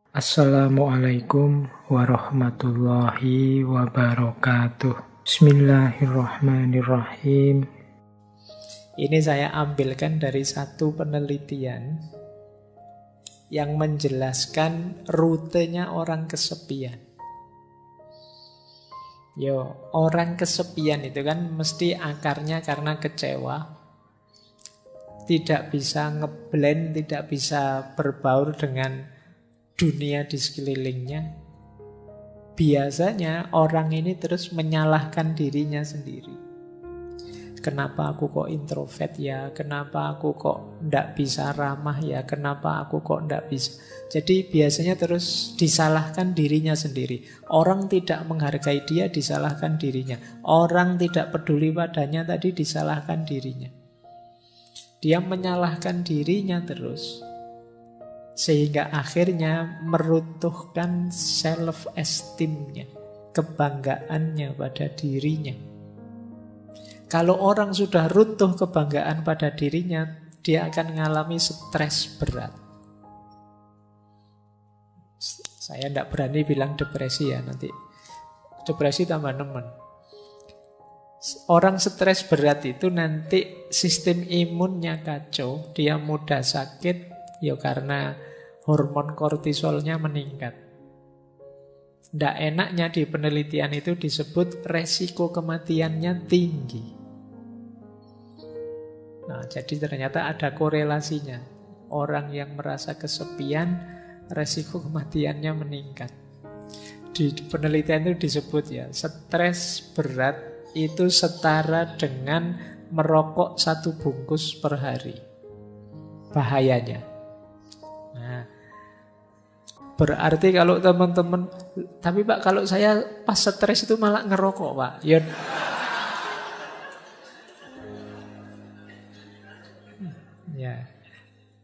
Assalamualaikum warahmatullahi wabarakatuh. Bismillahirrahmanirrahim. Ini saya ambilkan dari satu penelitian yang menjelaskan rutenya orang kesepian. Orang kesepian itu kan mesti akarnya karena kecewa, tidak bisa ngeblend, tidak bisa berbaur dengan dunia di sekelilingnya. Biasanya orang ini terus menyalahkan dirinya sendiri. Kenapa aku kok introvert ya? Kenapa aku kok ndak bisa ramah ya? Kenapa aku kok ndak bisa? Jadi biasanya terus disalahkan dirinya sendiri. Orang tidak menghargai dia, disalahkan dirinya. Orang tidak peduli padanya, tadi disalahkan dirinya. Dia menyalahkan dirinya terus, sehingga akhirnya meruntuhkan self-esteem-nya, kebanggaannya pada dirinya. Kalau orang sudah runtuh kebanggaan pada dirinya, dia akan mengalami stres berat. Saya tidak berani bilang depresi ya, nanti depresi tambah nemen. Orang stres berat itu nanti sistem imunnya kacau, dia mudah sakit, ya karena hormon kortisolnya meningkat. Tidak enaknya di penelitian itu disebut resiko kematiannya tinggi. Nah, jadi ternyata ada korelasinya. Orang yang merasa kesepian, resiko kematiannya meningkat. Di penelitian itu disebut ya, stres berat itu setara dengan merokok 1 bungkus per hari. Bahayanya. Nah, berarti kalau teman-teman, tapi Pak kalau saya pas stres itu malah ngerokok Pak.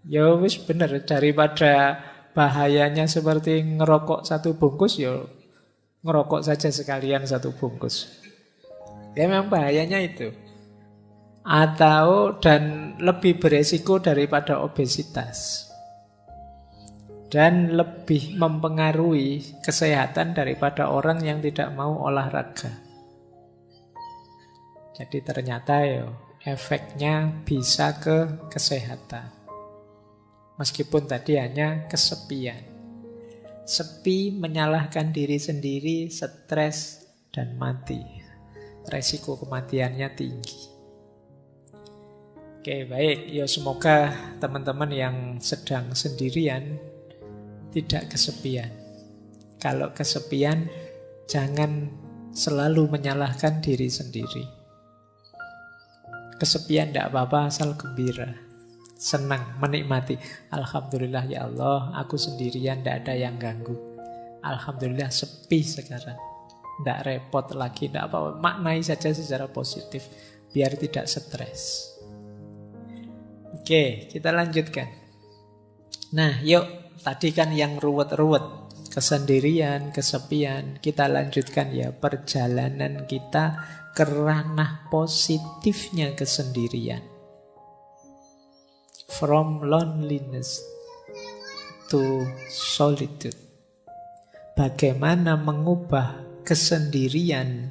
Ya wis bener, daripada bahayanya seperti ngerokok 1 bungkus, ya ngerokok saja sekalian 1 bungkus. Ya memang bahayanya itu. Atau dan lebih beresiko daripada obesitas. Dan lebih mempengaruhi kesehatan daripada orang yang tidak mau olahraga. Jadi ternyata efeknya bisa ke kesehatan. Meskipun tadi hanya kesepian. Sepi, menyalahkan diri sendiri, stres, dan mati. Resiko kematiannya tinggi. Oke, baik. Semoga teman-teman yang sedang sendirian tidak kesepian. Kalau kesepian, jangan selalu menyalahkan diri sendiri. Kesepian tidak apa-apa, asal gembira. Senang, menikmati. Alhamdulillah ya Allah, aku sendirian, tidak ada yang ganggu. Alhamdulillah sepi sekarang. Tidak repot lagi, tidak apa-apa. Maknai saja secara positif, biar tidak stres. Oke, kita lanjutkan. Nah, yuk. Tadi kan yang ruwet-ruwet. Kesendirian, kesepian. Kita lanjutkan ya, perjalanan kita ke ranah positifnya kesendirian. From loneliness to solitude. Bagaimana mengubah kesendirian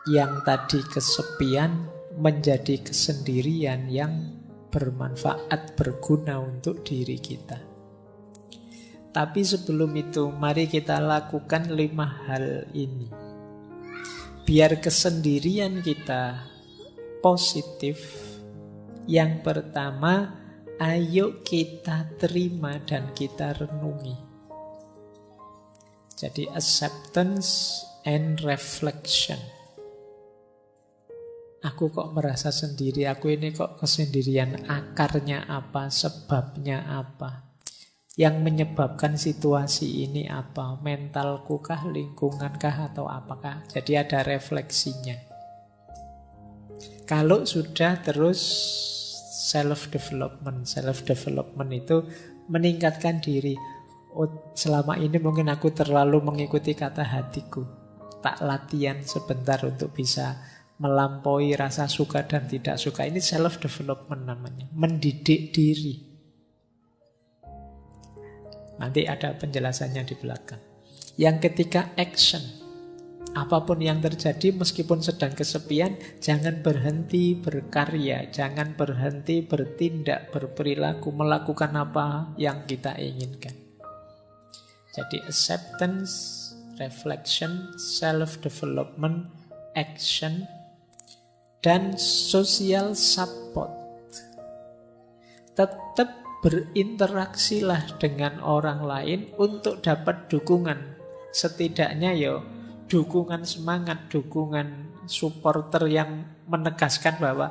yang tadi kesepian menjadi kesendirian yang bermanfaat, berguna untuk diri kita. Tapi sebelum itu, mari kita lakukan 5 hal ini. Biar kesendirian kita positif. Yang pertama, ayo kita terima dan kita renungi. Jadi acceptance and reflection. Aku kok merasa sendiri, aku ini kok kesendirian, akarnya apa, sebabnya apa, yang menyebabkan situasi ini apa, mentalku kah, lingkungan kah, atau apakah. Jadi ada refleksinya. Kalau sudah terus self-development itu meningkatkan diri. Oh, selama ini mungkin aku terlalu mengikuti kata hatiku. Tak latihan sebentar untuk bisa melampaui rasa suka dan tidak suka. Ini self-development namanya. Mendidik diri. Nanti ada penjelasannya di belakang. Yang ketiga, action. Apapun yang terjadi meskipun sedang kesepian, jangan berhenti berkarya, jangan berhenti bertindak, berperilaku, melakukan apa yang kita inginkan. Jadi acceptance, reflection, self-development, action, dan social support. Tetap berinteraksilah dengan orang lain untuk dapat dukungan. Setidaknya dukungan semangat, dukungan supporter yang menegaskan bahwa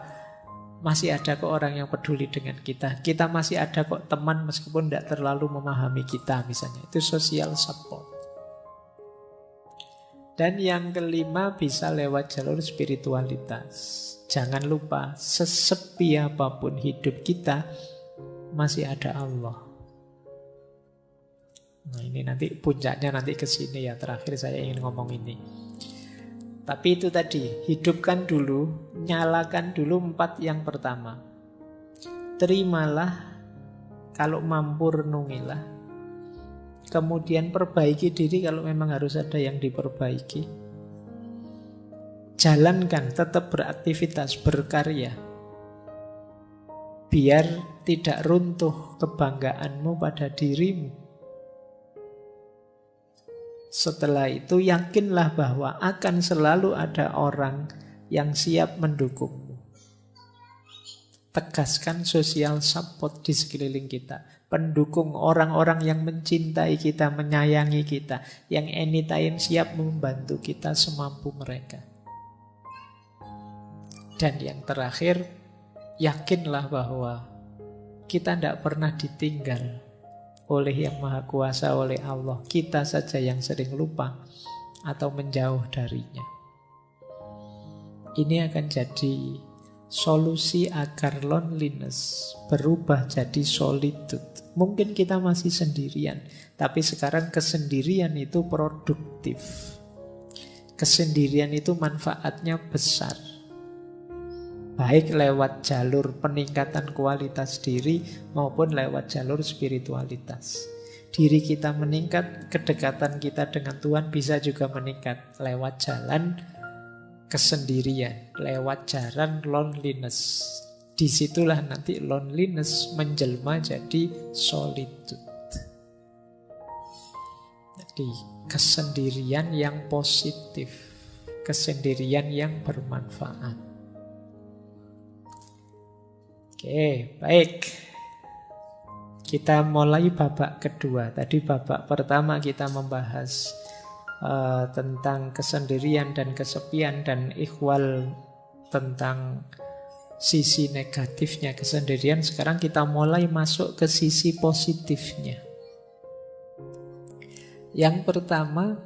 masih ada kok orang yang peduli dengan kita. Kita masih ada kok teman meskipun tidak terlalu memahami kita misalnya. Itu social support. Dan yang kelima bisa lewat jalur spiritualitas. Jangan lupa, sesepi apapun hidup kita, masih ada Allah. Nah ini nanti puncaknya nanti ke sini ya. Terakhir saya ingin ngomong ini. Tapi itu tadi, hidupkan dulu, nyalakan dulu 4 yang pertama. Terimalah, kalau mampu renungilah. Kemudian perbaiki diri kalau memang harus ada yang diperbaiki. Jalankan, tetap beraktivitas, berkarya. Biar tidak runtuh kebanggaanmu pada dirimu. Setelah itu yakinlah bahwa akan selalu ada orang yang siap mendukungmu. Tegaskan social support di sekeliling kita. Pendukung orang-orang yang mencintai kita, menyayangi kita. Yang anytime siap membantu kita semampu mereka. Dan yang terakhir, yakinlah bahwa kita tidak pernah ditinggal oleh Yang Maha Kuasa, oleh Allah. Kita saja yang sering lupa atau menjauh darinya. Ini akan jadi solusi agar loneliness berubah jadi solitude. Mungkin kita masih sendirian, tapi sekarang kesendirian itu produktif. Kesendirian itu manfaatnya besar. Baik lewat jalur peningkatan kualitas diri maupun lewat jalur spiritualitas. Diri kita meningkat, kedekatan kita dengan Tuhan bisa juga meningkat lewat jalan kesendirian, lewat jalan loneliness. Disitulah nanti loneliness menjelma jadi solitude. Jadi kesendirian yang positif, kesendirian yang bermanfaat. Oke, baik. Kita mulai babak kedua. Tadi babak pertama kita membahas tentang kesendirian dan kesepian dan ikhwal, tentang sisi negatifnya kesendirian. Sekarang kita mulai masuk ke sisi positifnya. Yang pertama,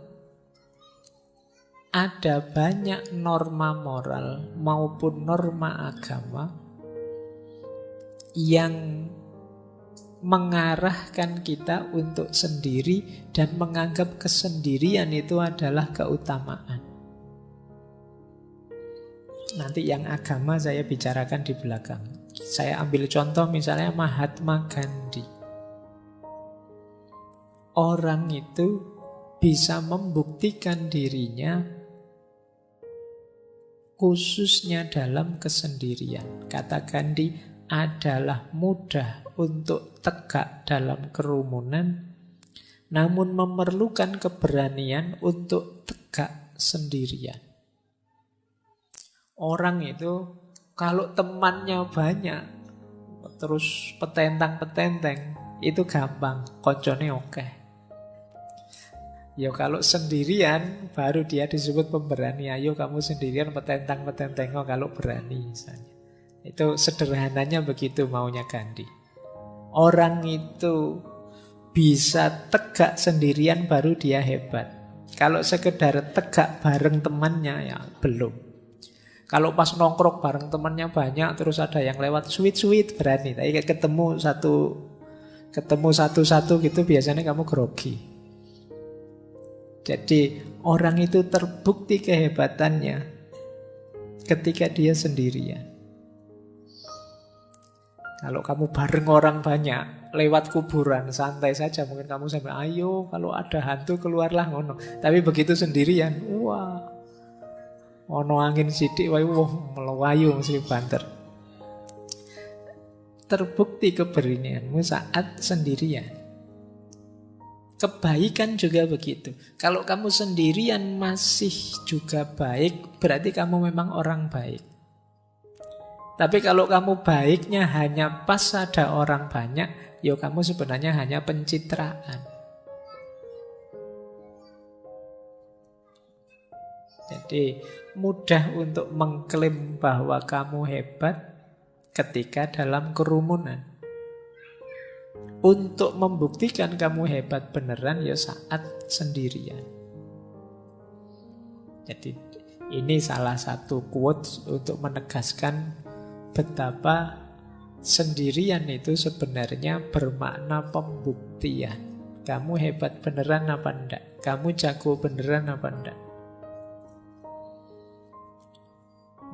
ada banyak norma moral maupun norma agama yang mengarahkan kita untuk sendiri dan menganggap kesendirian itu adalah keutamaan. Nanti yang agama saya bicarakan di belakang. Saya ambil contoh misalnya Mahatma Gandhi. Orang itu bisa membuktikan dirinya khususnya dalam kesendirian. Kata Gandhi, adalah mudah untuk tegak dalam kerumunan, namun memerlukan keberanian untuk tegak sendirian. Orang itu kalau temannya banyak, terus petentang-petenteng, itu gampang, koncone oke. Ya kalau sendirian, baru dia disebut pemberani. Ayo kamu sendirian petentang-petenteng kalau berani misalnya. Itu sederhananya begitu maunya Gandhi. Orang itu bisa tegak sendirian baru dia hebat. Kalau sekedar tegak bareng temannya ya belum. Kalau pas nongkrong bareng temannya banyak, terus ada yang lewat sweet berani. Tapi ketemu satu-satu gitu biasanya kamu grogi. Jadi orang itu terbukti kehebatannya ketika dia sendirian. Kalau kamu bareng orang banyak, lewat kuburan, santai saja. Mungkin kamu sampai, ayo kalau ada hantu keluarlah ngono. Tapi begitu sendirian, wah, ono angin sidik, wah, melewayu mesti banter. Terbukti keberanianmu saat sendirian. Kebaikan juga begitu. Kalau kamu sendirian masih juga baik, berarti kamu memang orang baik. Tapi kalau kamu baiknya hanya pas ada orang banyak, ya kamu sebenarnya hanya pencitraan. Jadi mudah untuk mengklaim bahwa kamu hebat ketika dalam kerumunan. Untuk membuktikan kamu hebat beneran ya saat sendirian. Jadi ini salah satu quotes untuk menegaskan betapa sendirian itu sebenarnya bermakna pembuktian. Kamu hebat beneran apa enggak? Kamu jago beneran apa enggak?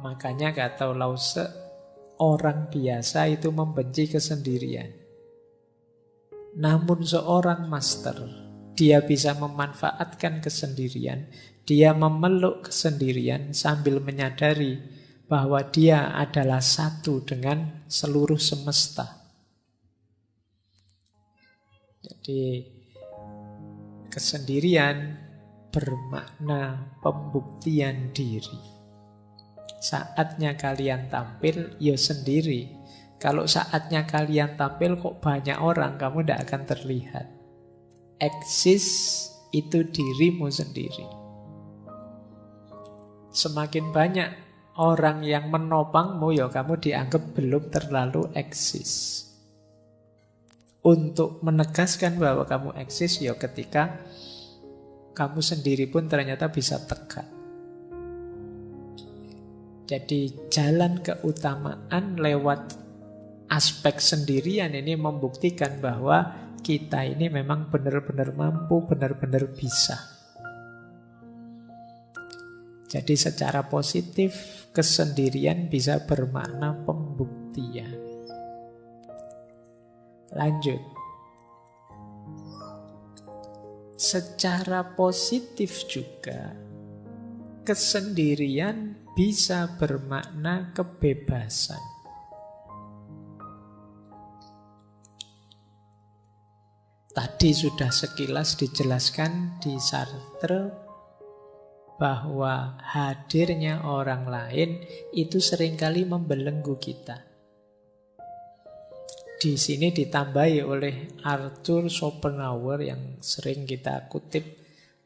Makanya kata Lause, orang biasa itu membenci kesendirian. Namun seorang master, dia bisa memanfaatkan kesendirian, dia memeluk kesendirian sambil menyadari bahwa dia adalah satu dengan seluruh semesta. Jadi kesendirian bermakna pembuktian diri. Saatnya kalian tampil, ya sendiri. Kalau saatnya kalian tampil kok banyak orang, kamu tidak akan terlihat. Eksis itu dirimu sendiri. Semakin banyak orang yang menopangmu, ya kamu dianggap belum terlalu eksis. Untuk menegaskan bahwa kamu eksis, ya ketika kamu sendiri pun ternyata bisa tegak. Jadi jalan keutamaan lewat aspek sendirian ini membuktikan bahwa kita ini memang benar-benar mampu, benar-benar bisa. Jadi secara positif kesendirian bisa bermakna pembuktian. Lanjut. Secara positif juga kesendirian bisa bermakna kebebasan. Tadi sudah sekilas dijelaskan di Sartre bahwa hadirnya orang lain itu seringkali membelenggu kita. Di sini ditambahi oleh Arthur Schopenhauer yang sering kita kutip,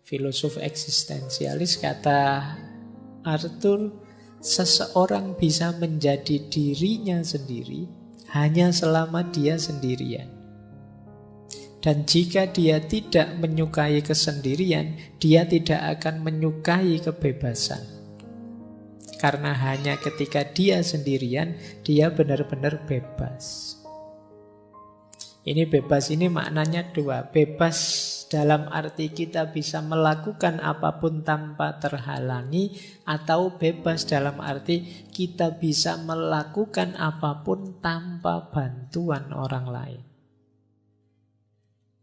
filosof eksistensialis. Kata Arthur, seseorang bisa menjadi dirinya sendiri hanya selama dia sendirian. Dan jika dia tidak menyukai kesendirian, dia tidak akan menyukai kebebasan. Karena hanya ketika dia sendirian, dia benar-benar bebas. Ini bebas ini maknanya dua. Bebas dalam arti kita bisa melakukan apapun tanpa terhalangi, atau bebas dalam arti kita bisa melakukan apapun tanpa bantuan orang lain.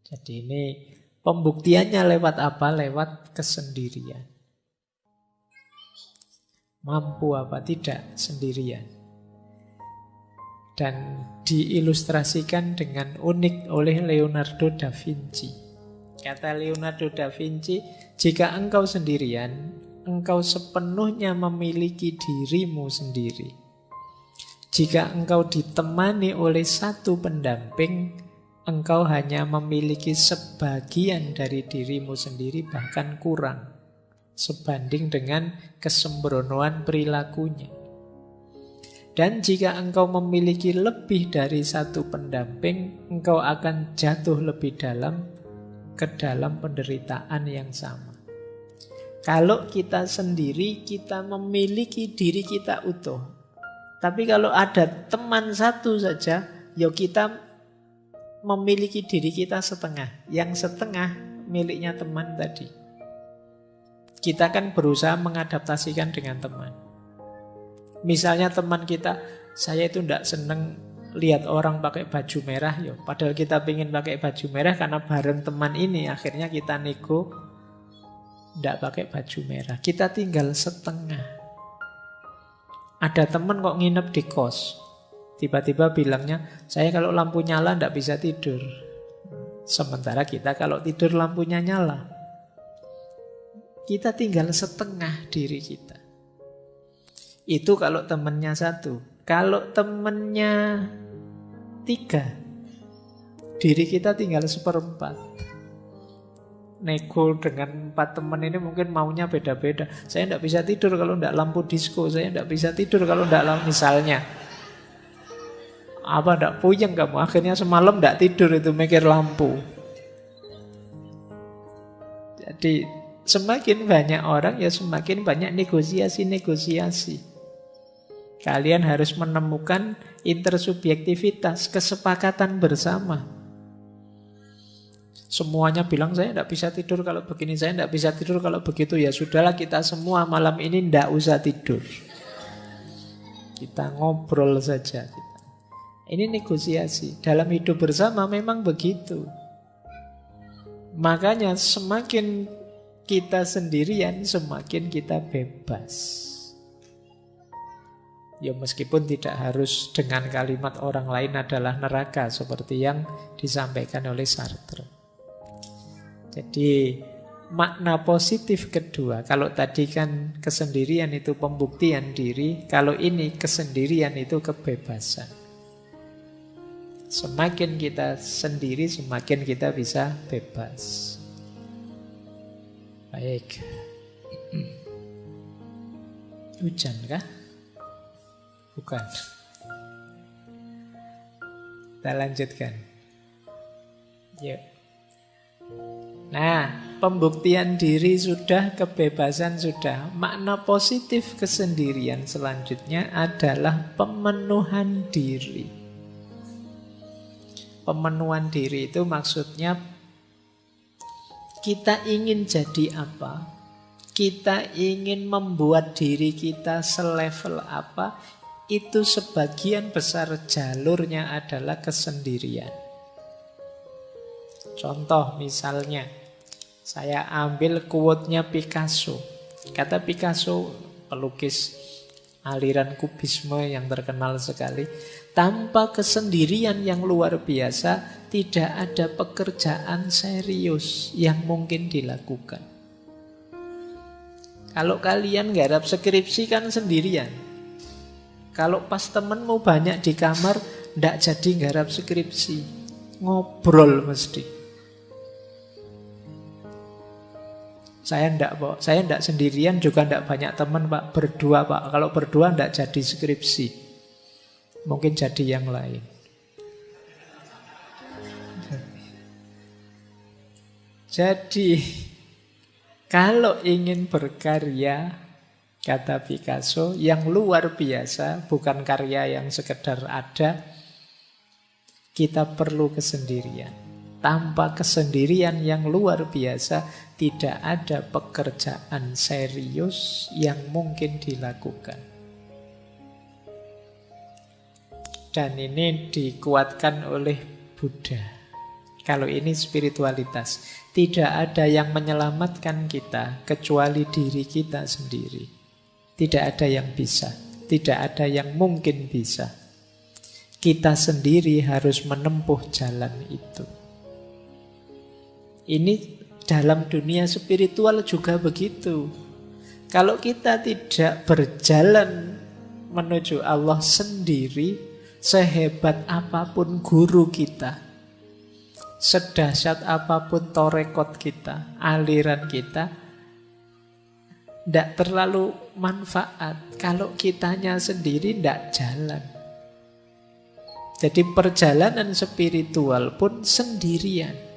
Jadi ini pembuktiannya lewat apa? Lewat kesendirian. Mampu apa tidak sendirian. Dan diilustrasikan dengan unik oleh Leonardo da Vinci. Kata Leonardo da Vinci, jika engkau sendirian, engkau sepenuhnya memiliki dirimu sendiri. Jika engkau ditemani oleh satu pendamping, engkau hanya memiliki sebagian dari dirimu sendiri, bahkan kurang, sebanding dengan kesembronoan perilakunya. Dan jika engkau memiliki lebih dari satu pendamping, engkau akan jatuh lebih dalam ke dalam penderitaan yang sama. Kalau kita sendiri, kita memiliki diri kita utuh. Tapi kalau ada teman satu saja, ya kita memiliki diri kita setengah. Yang setengah miliknya teman tadi. Kita kan berusaha mengadaptasikan dengan teman. Misalnya teman kita, saya itu tidak senang lihat orang pakai baju merah, yo, padahal kita pengen pakai baju merah karena bareng teman ini, akhirnya kita nego ndak pakai baju merah. Kita tinggal setengah. Ada teman kok nginep di kos, tiba-tiba bilangnya, saya kalau lampu nyala ndak bisa tidur. Sementara kita kalau tidur lampunya nyala. Kita tinggal setengah diri kita. Itu kalau temennya satu. Kalau temennya tiga, diri kita tinggal seperempat. Nego dengan 4 teman ini mungkin maunya beda-beda. Saya tidak bisa tidur kalau tidak lampu disco. Saya tidak bisa tidur kalau tidak lampu, misalnya. Apa tidak puyeng kamu? Akhirnya semalam tidak tidur itu mikir lampu. Jadi semakin banyak orang ya semakin banyak negosiasi-negosiasi. Kalian harus menemukan intersubjektivitas, kesepakatan bersama. Semuanya bilang saya tidak bisa tidur kalau begini, saya tidak bisa tidur kalau begitu. Ya sudahlah, kita semua malam ini tidak usah tidur. Kita ngobrol saja. Ini negosiasi. Dalam hidup bersama memang begitu. Makanya semakin kita sendirian, semakin kita bebas. Ya meskipun tidak harus dengan kalimat orang lain adalah neraka, seperti yang disampaikan oleh Sartre. Jadi makna positif kedua, kalau tadi kan kesendirian itu pembuktian diri, kalau ini kesendirian itu kebebasan. Semakin kita sendiri, semakin kita bisa bebas. Baik. Hujan kah? Bukan. Kita lanjutkan. Yuk. Nah, pembuktian diri sudah, kebebasan sudah. Makna positif kesendirian selanjutnya adalah pemenuhan diri. Pemenuhan diri itu maksudnya kita ingin jadi apa? Kita ingin membuat diri kita selevel apa? Itu sebagian besar jalurnya adalah kesendirian. Contoh misalnya, saya ambil quote-nya Picasso. Kata Picasso, pelukis aliran kubisme yang terkenal sekali, tanpa kesendirian yang luar biasa, tidak ada pekerjaan serius yang mungkin dilakukan. Kalau kalian garap skripsi kan sendirian. Kalau pas temenmu banyak di kamar, ndak jadi garap skripsi. Ngobrol mesti. Saya ndak sendirian, juga ndak banyak teman Pak, berdua Pak. Kalau berdua ndak jadi skripsi, mungkin jadi yang lain. Jadi kalau ingin berkarya, kata Picasso, yang luar biasa, bukan karya yang sekedar ada, kita perlu kesendirian. Tanpa kesendirian yang luar biasa, tidak ada pekerjaan serius yang mungkin dilakukan. Dan ini dikuatkan oleh Buddha. Kalau ini spiritualitas, tidak ada yang menyelamatkan kita kecuali diri kita sendiri. Tidak ada yang bisa, tidak ada yang mungkin bisa. Kita sendiri harus menempuh jalan itu. Ini dalam dunia spiritual juga begitu. Kalau kita tidak berjalan menuju Allah sendiri, sehebat apapun guru kita, sedahsyat apapun torekot kita, aliran kita, tidak terlalu manfaat. Kalau kitanya sendiri tidak jalan. Jadi perjalanan spiritual pun sendirian.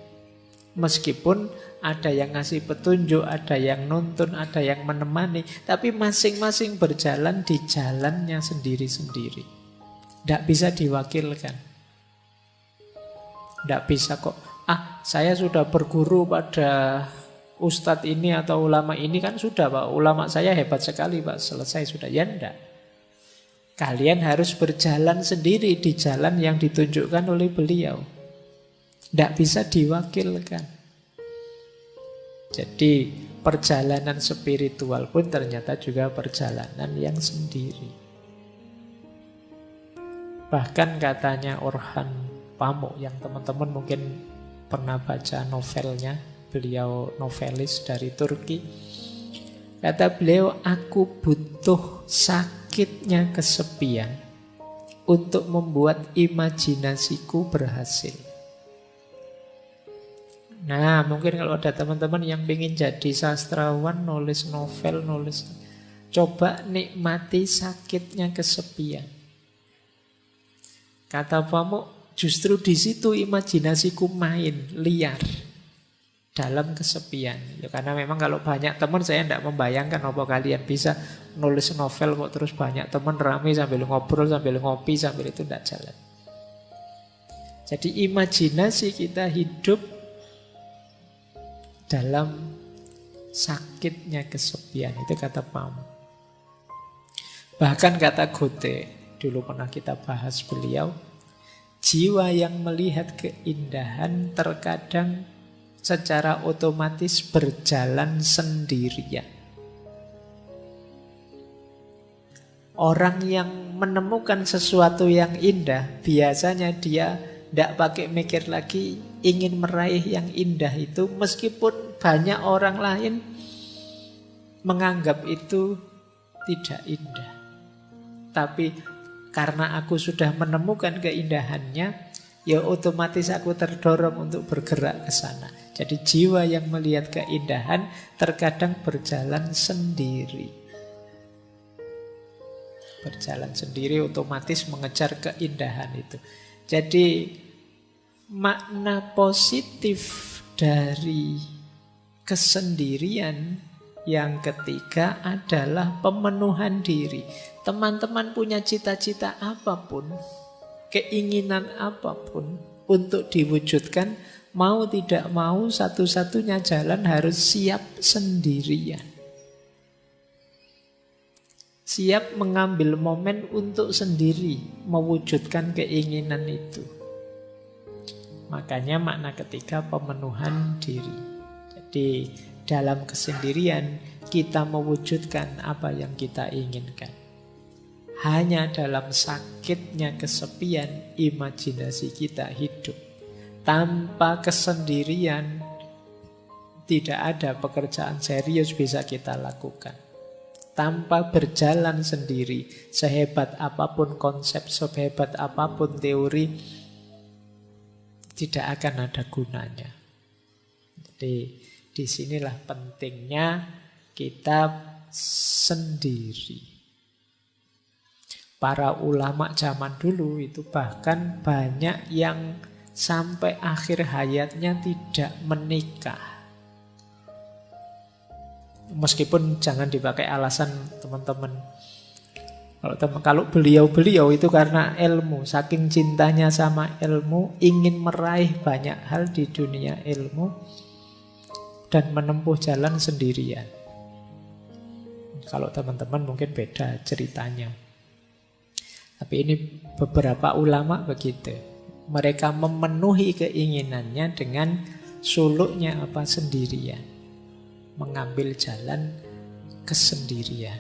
Meskipun ada yang ngasih petunjuk, ada yang nuntun, ada yang menemani, tapi masing-masing berjalan di jalannya sendiri-sendiri. Tidak bisa diwakilkan. Tidak bisa kok, saya sudah berguru pada ustadz ini atau ulama ini, kan sudah Pak, ulama saya hebat sekali Pak, selesai sudah. Ya enggak. Kalian harus berjalan sendiri di jalan yang ditunjukkan oleh beliau. Tidak bisa diwakilkan. Jadi perjalanan spiritual pun ternyata juga perjalanan yang sendiri. Bahkan katanya Orhan Pamuk yang teman-teman mungkin pernah baca novelnya, beliau novelis dari Turki. Kata beliau, aku butuh sakitnya kesepian untuk membuat imajinasiku berhasil. Nah, mungkin kalau ada teman-teman yang ingin jadi sastrawan, nulis novel, coba nikmati sakitnya kesepian. Kata Pamuk, justru di situ imajinasiku main, liar dalam kesepian. Ya, karena memang kalau banyak teman saya tidak membayangkan apa kalian bisa nulis novel kok terus banyak teman rame sambil ngobrol, sambil ngopi, sambil itu tidak jalan. Jadi imajinasi kita hidup dalam sakitnya kesepian. Itu kata Pamuk. Bahkan kata Goethe, dulu pernah kita bahas beliau, jiwa yang melihat keindahan terkadang secara otomatis berjalan sendirian. Orang yang menemukan sesuatu yang indah, biasanya dia tidak pakai mikir lagi, ingin meraih yang indah itu, meskipun banyak orang lain menganggap itu tidak indah. Tapi karena aku sudah menemukan keindahannya, ya otomatis aku terdorong untuk bergerak ke sana. Jadi jiwa yang melihat keindahan terkadang berjalan sendiri. Berjalan sendiri otomatis mengejar keindahan itu. Jadi makna positif dari kesendirian yang ketiga adalah pemenuhan diri. Teman-teman punya cita-cita apapun, keinginan apapun untuk diwujudkan, mau tidak mau satu-satunya jalan harus siap sendirian. Siap mengambil momen untuk sendiri mewujudkan keinginan itu. Makanya makna ketiga pemenuhan diri. Jadi dalam kesendirian kita mewujudkan apa yang kita inginkan. Hanya dalam sakitnya kesepian imajinasi kita hidup. Tanpa kesendirian tidak ada pekerjaan serius bisa kita lakukan. Tanpa berjalan sendiri, sehebat apapun konsep, sehebat apapun teori, tidak akan ada gunanya. Jadi disinilah pentingnya kita sendiri. Para ulama zaman dulu itu bahkan banyak yang sampai akhir hayatnya tidak menikah. Meskipun jangan dipakai alasan teman-teman. Kalau beliau itu karena ilmu, saking cintanya sama ilmu, ingin meraih banyak hal di dunia ilmu dan menempuh jalan sendirian. Kalau teman-teman mungkin beda ceritanya. Tapi ini beberapa ulama begitu. Mereka memenuhi keinginannya dengan suluknya sendirian. Mengambil jalan kesendirian.